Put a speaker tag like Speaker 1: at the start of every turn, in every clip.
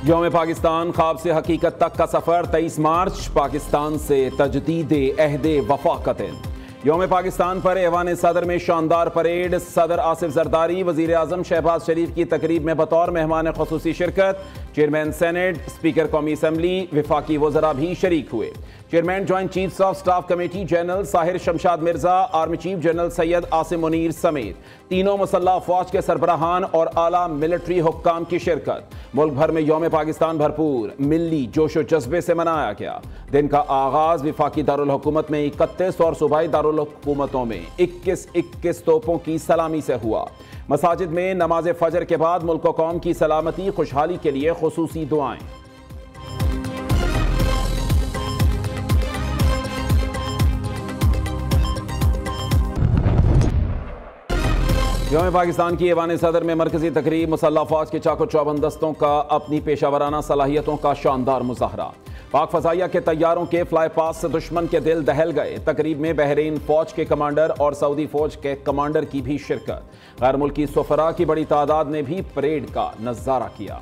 Speaker 1: यौम पाकिस्तान ख्वाब से हकीकत तक का सफ़र 23 मार्च पाकिस्तान से तजदीद अहदे वफाकतन। यौम पाकिस्तान पर ऐवान सदर में शानदार परेड। सदर आसिफ जरदारी वज़ीर आज़म शहबाज शरीफ की तकरीब में बतौर मेहमान ख़ुसूसी शिरकत। चेयरमैन सेनेट, स्पीकर कौमी असम्बली, विफाकी वज़रा भी शरीक हुए। Chairman joint chiefs of staff committee general Sahir Shamshad Mirza, army chief general Syed Asim Munir समेत तीनों मुसल्लह अफवाज के सरबराहान और आला मिलिट्री हुक्काम की शिरकत। मुल्क भर में यौम पाकिस्तान भरपूर मिली जोशो जज्बे से मनाया गया। दिन का आगाज विफाकी दारुल हुकूमत में 31 और सूबाई दारुल हुकूमतों में 21 तोपों की सलामी से हुआ। मसाजिद में नमाज फजर के बाद मुल्क व कौम की सलामती खुशहाली के लिए खुसूसी दुआएं। यौम पाकिस्तान की ऐवान सदर में मरकजी तकरीब। मुसल्लह अफवाज के चाको चौबंद दस्तों का अपनी पेशावराना सलाहियतों का शानदार मुजाहरा। पाक फजाइया के तैयारों के फ्लाई पास से दुश्मन के दिल दहल गए। तकरीब में बहरीन फौज के कमांडर और सऊदी फौज के कमांडर की भी शिरकत। गैर मुल्की सफरा की बड़ी तादाद ने भी परेड का नजारा किया।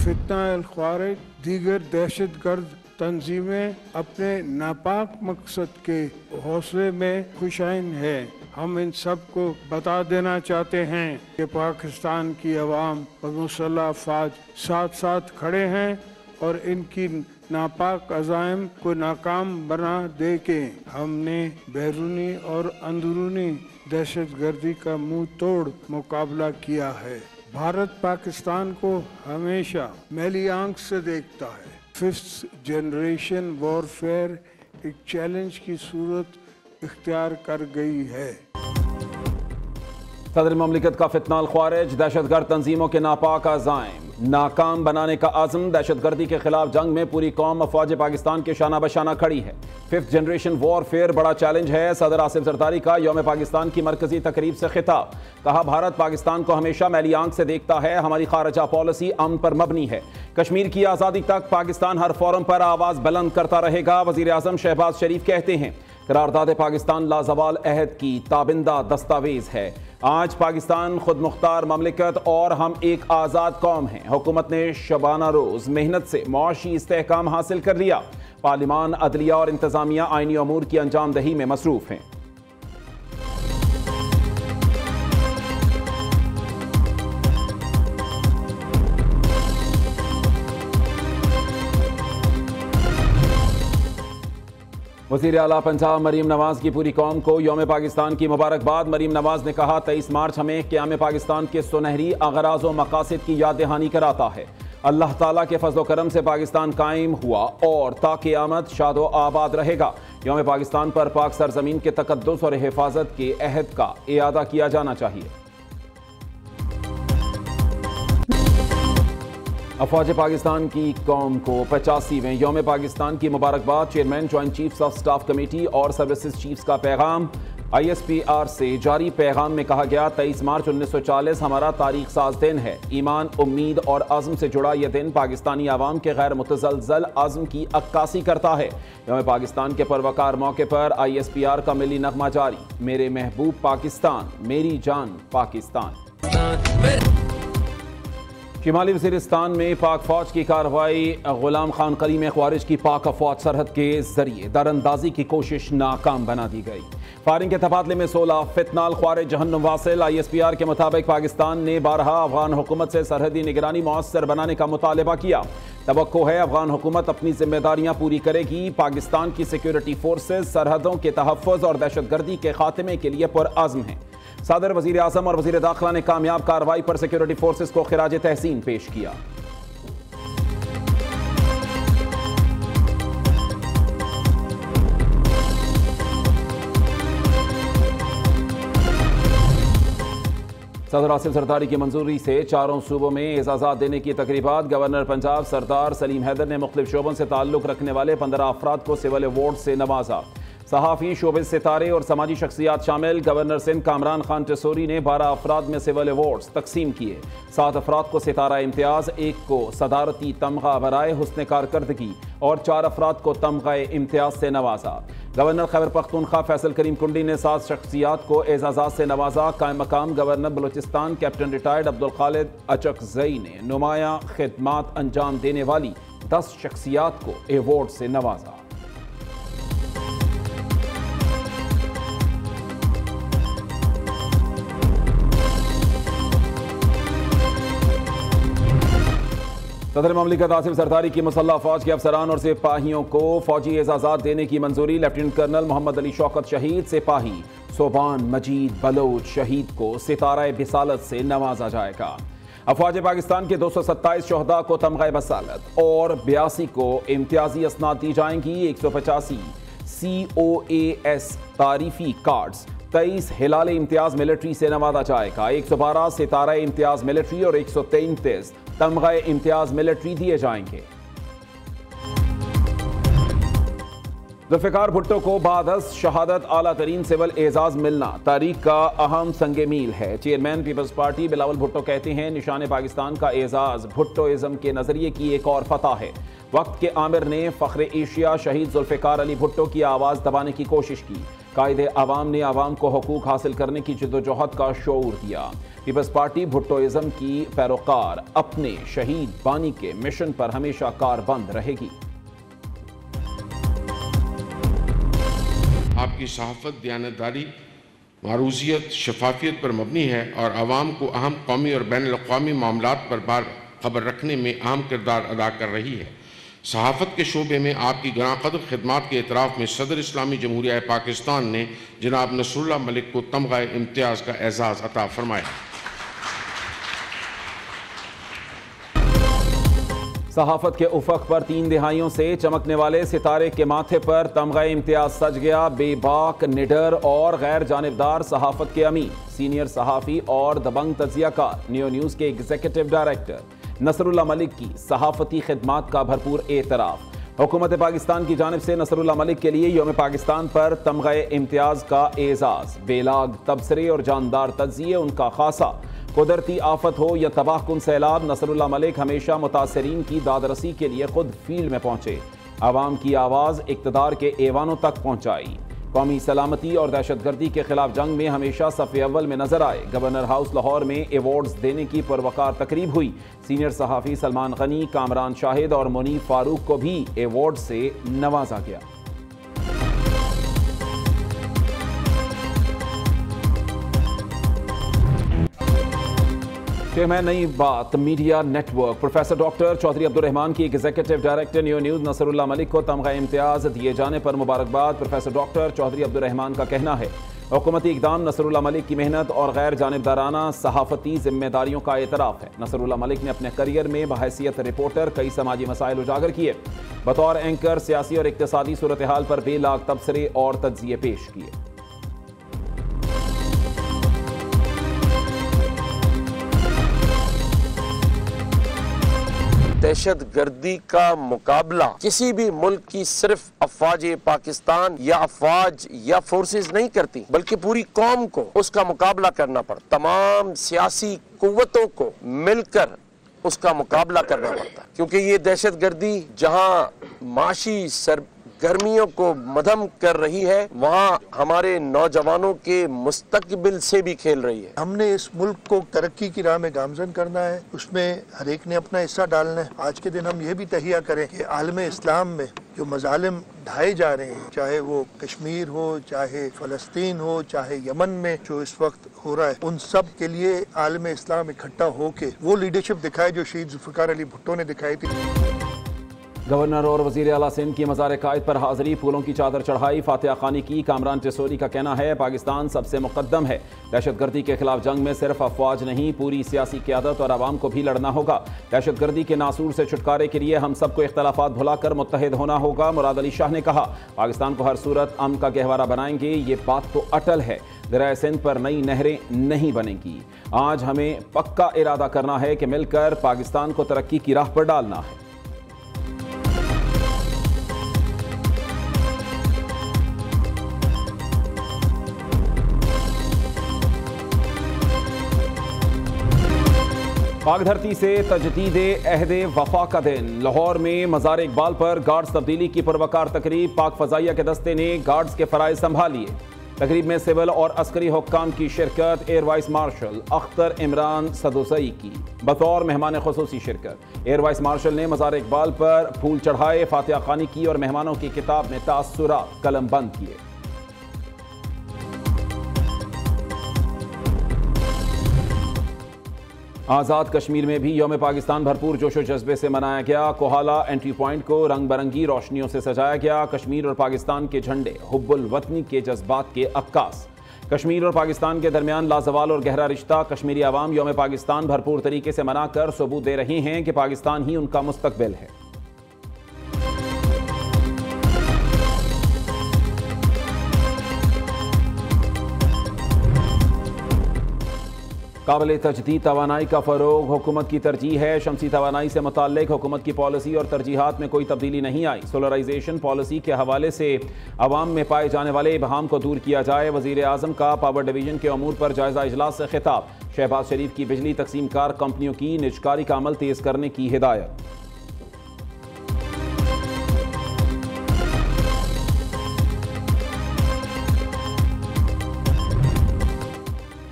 Speaker 2: फितना अल ख्वारिज दीगर दहशतगर्द तंजीमें अपने नापाक मकसद के हौसले में खुशाइन है। हम इन सब को बता देना चाहते हैं कि पाकिस्तान की अवाम और मुसल्लह अफवाज साथ साथ खड़े हैं और इनकी नापाक अज़ाइम को नाकाम बना दे के हमने बैरूनी और अंदरूनी दहशतगर्दी का मुंह तोड़ मुकाबला किया है। भारत पाकिस्तान को हमेशा मैली आंख से देखता है। 5th जनरेशन वॉरफेयर एक चैलेंज की सूरत इख्तियार कर गई है।
Speaker 1: सदर ममलिकत का फितना अल ख्वारिज दहशतगर्द तंजीमों के नापाक अज़ाइम नाकाम बनाने का आज़म। दहशतगर्दी के खिलाफ जंग में पूरी कौम अफवाज पाकिस्तान के शाना बशाना खड़ी है। 5th जनरेशन वॉरफेयर बड़ा चैलेंज है। सदर आसिफ जरदारी का यौम पाकिस्तान की मरकजी तकरीब से खिताब। कहा, भारत पाकिस्तान को हमेशा मैली आंख से देखता है। हमारी खारजा पॉलिसी अमन पर मबनी है। कश्मीर की आज़ादी तक पाकिस्तान हर फोरम पर आवाज़ बुलंद करता रहेगा। वज़ीर आज़म शहबाज शरीफ कहते हैं, करारदाद पाकिस्तान लाजवाल अहद की ताबिंदा दस्तावेज है। आज पाकिस्तान खुद मुख्तार ममलिकत और हम एक आज़ाद कौम हैं। हुकूमत ने शबाना रोज़ मेहनत से मुआशी इस्तेहकाम हासिल कर लिया। पार्लिमान, अदलिया और इंतज़ामिया आइनी अमूर की अंजाम दही में मसरूफ़ हैं। वज़ीर आला पंजाब मरीम नवाज की पूरी कौम को यौम पाकिस्तान की मुबारकबाद। मरीम नवाज ने कहा, 23 मार्च हमें क़याम पाकिस्तान के सुनहरी अगराज़ व मकासद की याद दहानी कराता है। अल्लाह ताला के फजल करम से पाकिस्तान कायम हुआ और ता क़यामत शादो आबाद रहेगा। यौम पाकिस्तान पर पाक सरजमीन के तकद्दुस और हिफाजत के अहद का इयादा किया जाना चाहिए। अफवाज पाकिस्तान की कौम को 85वें यौम पाकिस्तान की मुबारकबाद। Chairman joint chiefs of staff committee और सर्विसेज चीफ्स का पैगाम। ISPR से जारी पैगाम में कहा गया, 23 मार्च 1940 हमारा तारीख साज दिन है। ईमान, उम्मीद और अज़्म से जुड़ा यह दिन पाकिस्तानी आवाम के गैर मुतज़लज़ल अज़्म की अक्कासी करता है। यौम पाकिस्तान के परवकार मौके पर ISPR का मिली नगमा जारी। मेरे महबूब पाकिस्तान, मेरी जान पाकिस्तान। शिमाली वज़ीरिस्तान में पाक फौज की कार्रवाई। गुलाम खान करीम ख्वारिज की पाक अफवाज सरहद के जरिए दरअंदाजी की कोशिश नाकाम बना दी गई। फायरिंग के तबादले में 16 फितना अल ख्वारिज जहन्नुम वासिल। ISPR के मुताबिक पाकिस्तान ने 12 अफगान हुकूमत से सरहदी निगरानी मौसर बनाने का मुतालबा किया। तवक्को है अफगान हुकूमत अपनी जिम्मेदारियां पूरी करेगी। पाकिस्तान की सिक्योरिटी फोर्सेज सरहदों के तहफ़्फ़ुज़ और दहशतगर्दी के खात्मे के लिए पुरअज़्म हैं। सदर, वज़ीर आज़म और वज़ीर दाखिला ने कामयाब कार्रवाई पर सिक्योरिटी फोर्सेज को खिराज तहसीन पेश किया। सदर आसिफ जरदारी की मंजूरी से चारों सूबों में एजाज़ात देने की तकरीबात। गवर्नर पंजाब सरदार सलीम हैदर ने मुख्तलिफ शोबों से ताल्लुक़ रखने वाले 15 अफराद को सिविल अवार्ड से नवाजा। सहाफ़ी, शोबिज़ सितारे और समाजी शख्सियात शामिल। गवर्नर सिंध कामरान खान टेसोरी ने 12 अफराद में सिविल अवार्ड्स तकसीम किए। 7 अफराद को सितारा इम्तियाज़, 1 को सदारती तमगा बराए हुस्न कारकर्दगी और 4 अफराद को तमगा इम्तियाज़ से नवाजा। गवर्नर खैबर पख्तूनख्वा फैसल करीम कुंडी ने 7 शख्सियात को एजाज़ात से नवाजा। कायम मकाम governor Balochistan captain retired Abdul Khalid Achakzai ने नुमाया खिदमात अंजाम देने वाली 10 शख्सियात को अवार्ड से नवाजा। सदर ममलिकत आसिफ जरदारी की मुसल्लह फौज के अफसरान और सिपाहियों को फौजी एजाज़ात देने की मंजूरी। लेफ्टिनेंट कर्नल मोहम्मद अली शौकत शहीद, सिपाही सोबान मजीद बलोच शहीद को सितारा बिसालत से नवाजा जाएगा। अफवाज पाकिस्तान के 227 शोहदा को तमगा बसालत और 82 को इम्तियाजी असनाद दी जाएंगी। 185 COAS तारीफी कार्ड्स, 23 हिलाल इम्तियाज मिलिट्री से नवाजा जाएगा। 112 सितारा इम्तियाज मिलिट्री और 133 तमगा इम्तियाज मिलिट्री दिए जाएंगे। जुल्फ़िकार भुट्टो को बादस शहादत आला तरीन सिविल एजाज मिलना तारीख का अहम संगे मील है। Chairman Peoples Party Bilawal Bhutto कहते हैं, निशान पाकिस्तान का एजाज भुट्टोइज्म के नजरिए की एक और फतह है। वक्त के आमिर ने फ़ख्र एशिया शहीद जुल्फ़िकार अली भुट्टो की आवाज़ दबाने की कोशिश की। कायदे आवाम ने आवाम को हुकूक हासिल करने की जद्दोजहद का शऊर दिया। पीपल्स पार्टी भुट्टोइज्म की पैरोकार अपने शहीद बानी के मिशन पर हमेशा कारबंद रहेगी।
Speaker 3: आपकी सहाफ़त दयानतदारी, मारूजियत, शफाफियत पर मबनी है और आवाम को अहम कौमी और बैनुल-अक़वामी मामलात पर बार खबर रखने में अहम किरदार अदा कर रही है। सहाफ़त के शोबे में आपकी गराक़दर खिदमात के एतराफ़ में सदर इस्लामी जमहूरिया पाकिस्तान ने जनाब नसरुल्लाह मलिक को तमगा इम्तियाज़ का एजाज़ अता फरमाया।
Speaker 1: सहाफत के उफक पर 3 दिहाइयों से चमकने वाले सितारे के माथे पर तमगा इम्तियाज सज गया। बेबाक, निडर और गैर जानिबदार सहाफत के अमीर, सीनियर सहाफ़ी और दबंग तजियाकार, नियो न्यूज़ के एग्जीक्यूटिव डायरेक्टर नसरुल्लाह मलिक की सहाफ़ती खिदमात का भरपूर एतराफ़। हुकूमत पाकिस्तान की जानिब से नसरुल्लाह मलिक के लिए यौम पाकिस्तान पर तमगा इम्तियाज़ का एजाज़, बेलाग तबसरे और जानदार तजिए उनका खासा। कुदरती आफत हो या तबाहकुन सैलाब, नसरुल्लाह मलिक हमेशा मुतासरीन की दादरसी के लिए खुद फील्ड में पहुंचे, आवाम की आवाज़ इक़्तिदार के ऐवानों तक पहुंचाई। कौमी सलामती और दहशतगर्दी के खिलाफ जंग में हमेशा सफ़े अव्वल में नजर आए। गवर्नर हाउस लाहौर में एवॉर्ड्स देने की पुरवकार तकरीब हुई। सीनियर सहाफ़ी सलमान गनी, कामरान शाहिद और मुनीफ फारूक को भी एवॉर्ड से नवाजा गया। Chairman Nai Baat media network professor doctor Chaudhry Abdul Rahman की executive director Neo News Nasrullah Malik को तमगा इम्तियाज़ दिए जाने पर मुबारकबाद। प्रोफेसर डॉक्टर चौधरी अब्दुल रहमान का कहना है, हुकूमती इक़दाम नसरुल्लाह मलिक की मेहनत और गैर जानिबदाराना सहाफ़ती जिम्मेदारियों का एतराफ़ है। नसरुल्लाह मलिक ने अपने करियर में बहैसियत रिपोर्टर कई समाजी मसाइल उजागर किए। बतौर एंकर सियासी और इक़्तिसादी सूरत हाल पर बेलाग तबसरे और तज्ज़िये पेश किए।
Speaker 4: दहशत गर्दी का मुकाबला किसी भी मुल्क की सिर्फ अफवाज पाकिस्तान या अफवाज या फोर्सेस नहीं करती, बल्कि पूरी कौम को उसका मुकाबला करना पड़ता। तमाम सियासी कुव्वतों को मिलकर उसका मुकाबला करना पड़ता, क्योंकि ये दहशत गर्दी जहां माशी सरगर्मियों को मदम कर रही है, वहाँ हमारे नौजवानों के मुस्तकबिल से भी खेल रही है।
Speaker 5: हमने इस मुल्क को तरक्की की राह में गामजन करना है, उसमें हर एक ने अपना हिस्सा डालना है। आज के दिन हम ये भी तहिया करें कि आलम इस्लाम में जो मजालिम ढाए जा रहे हैं, चाहे वो कश्मीर हो, चाहे फ़लस्तीन हो, चाहे यमन में जो इस वक्त हो रहा है, उन सब के लिए आलम इस्लाम इकट्ठा होके वो लीडरशिप दिखाए जो शहीद जुल्फ़िकार अली भुट्टो ने दिखाई थी।
Speaker 1: गवर्नर और वज़ीर आला सिंध की मज़ार कायद पर हाज़री, फूलों की चादर चढ़ाई, फातिहा खानी की। कामरान टेसोरी का कहना है, पाकिस्तान सबसे मुक़द्दम है। दहशतगर्दी के खिलाफ जंग में सिर्फ अफवाज नहीं, पूरी सियासी क़यादत और आवाम को भी लड़ना होगा। दहशतगर्दी के नासूर से छुटकारे के लिए हम सबको इख्तलाफात भुलाकर मुत्तहिद होना होगा। मुराद अली शाह ने कहा, पाकिस्तान को हर सूरत अमन का गहवारा बनाएंगे, ये बात तो अटल है। दरियाए सिंध पर नई नहरें नहीं बनेंगी। आज हमें पक्का इरादा करना है कि मिलकर पाकिस्तान को तरक्की की राह पर डालना है। पाक धरती से तजदीदे अहदे वफा का दिन। लाहौर में मज़ार इकबाल पर गार्ड्स तब्दीली की पुरवकार तकरीब। पाक फजाइया के दस्ते ने गार्ड्स के फ़राइज़ संभालिए। तकरीब में सिविल और अस्करी हुक्काम की शिरकत। Air vice marshal Akhtar Imran Sadozai की बतौर मेहमान खुसूसी शिरकत। एयर वाइस मार्शल ने मज़ार इकबाल पर फूल चढ़ाए, फातिहा खानी की और मेहमानों की किताब में तासुरात कलम बंद किए। आज़ाद कश्मीर में भी यौम पाकिस्तान भरपूर जोशो जज्बे से मनाया गया। कोहाला एंट्री पॉइंट को रंग बिरंगी रोशनियों से सजाया गया। कश्मीर और पाकिस्तान के झंडे हुब्बुल वतनी के जज्बात के अक्कास। कश्मीर और पाकिस्तान के दरमियान लाजवाल और गहरा रिश्ता। कश्मीरी आवाम यौम पाकिस्तान भरपूर तरीके से मनाकर सबूत दे रहे हैं कि पाकिस्तान ही उनका मुस्तकबिल है। काबिल तजदीद तवानाई का फ़रोग हुकूमत की तरजीह है। शमसी तवानाई से मुताल्लिक हुकूमत की पॉलिसी और तरजीहात में कोई तब्दीली नहीं आई। सोलराइजेशन पॉलिसी के हवाले से अवाम में पाए जाने वाले इबहाम को दूर किया जाए। वज़ीर आज़म का पावर डिवीजन के अमूर पर जायज़ा इजलास से खिताब। शहबाज शरीफ की बिजली तकसीम कार कंपनियों की निजकारी का अमल तेज़ करने की हिदायत।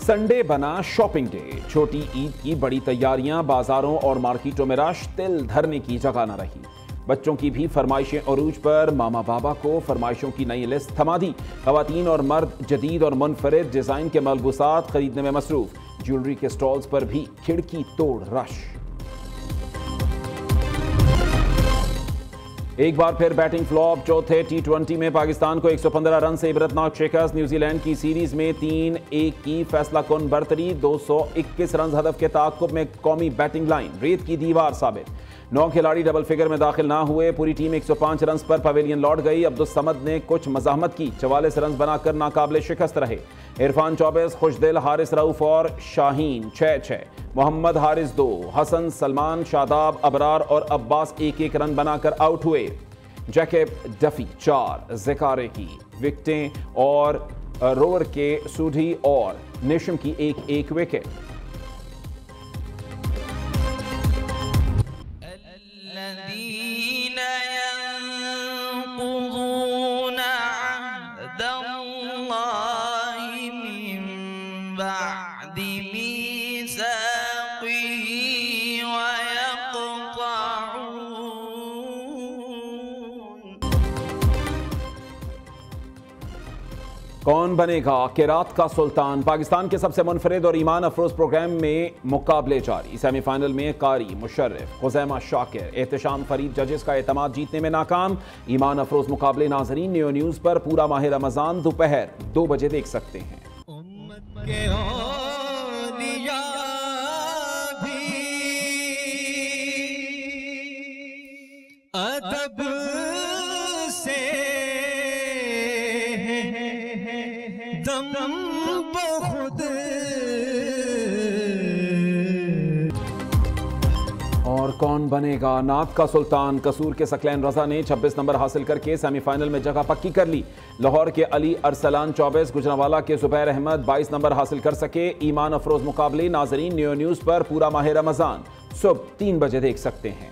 Speaker 1: संडे बना शॉपिंग डे। छोटी ईद की बड़ी तैयारियां। बाजारों और मार्केटों में रश तिल धरने की जगह न रही। बच्चों की भी फरमाइशें अरूज पर। मामा बाबा को फरमाइशों की नई लिस्ट थमा दी। खवातीन और मर्द जदीद और मुनफरिद डिजाइन के मलबूसात खरीदने में मसरूफ। ज्वेलरी के स्टॉल्स पर भी खिड़की तोड़ रश। एक बार फिर बैटिंग फ्लॉप। चौथे T20 में पाकिस्तान को 115 रन से इबरतनाक शिकस्त। न्यूजीलैंड की सीरीज में 3-1 की फैसला कुन बरतरी। 221 रन हदफ के ताक़ुब में कौमी बैटिंग लाइन रेत की दीवार साबित। 9 खिलाड़ी डबल फिगर में दाखिल ना हुए। पूरी टीम 105 रन पर पवेलियन लौट गई। अब्दुल समद ने कुछ मज़ाहमत की। 44 रन बनाकर नाकाबिले शिकस्त रहे। इरफान 24, खुशदिल, हारिस रऊफ और शाहीन 6-6, मोहम्मद हारिस 2, हसन, सलमान, शादाब, अबरार और अब्बास 1-1 रन बनाकर आउट हुए। जैकेब डफी 4, ज़िकारे की विकेटें और रोवर के सूढ़ी और नेशम की 1-1 विकेट। कौन बनेगा किरात का सुल्तान? पाकिस्तान के सबसे मुनफरिद और ईमान अफरोज प्रोग्राम में मुकाबले जारी। सेमीफाइनल में कारी, मुशर्रफ, खुजैमा शाकिर, एहतशाम फरीद जजेस का एतमाद जीतने में नाकाम। ईमान अफरोज मुकाबले नाजरीन नियो न्यूज़ पर पूरा माह रमज़ान दोपहर 2 बजे देख सकते हैं। और कौन बनेगा नात का सुल्तान? कसूर के सकलैन रजा ने 26 नंबर हासिल करके सेमीफाइनल में जगह पक्की कर ली। लाहौर के अली अरसलान 24, गुजरांवाला के जुबैर अहमद 22 नंबर हासिल कर सके। ईमान अफरोज मुकाबले नाजरीन नियो न्यूज़ पर पूरा माह रमज़ान सुबह 3 बजे देख सकते हैं।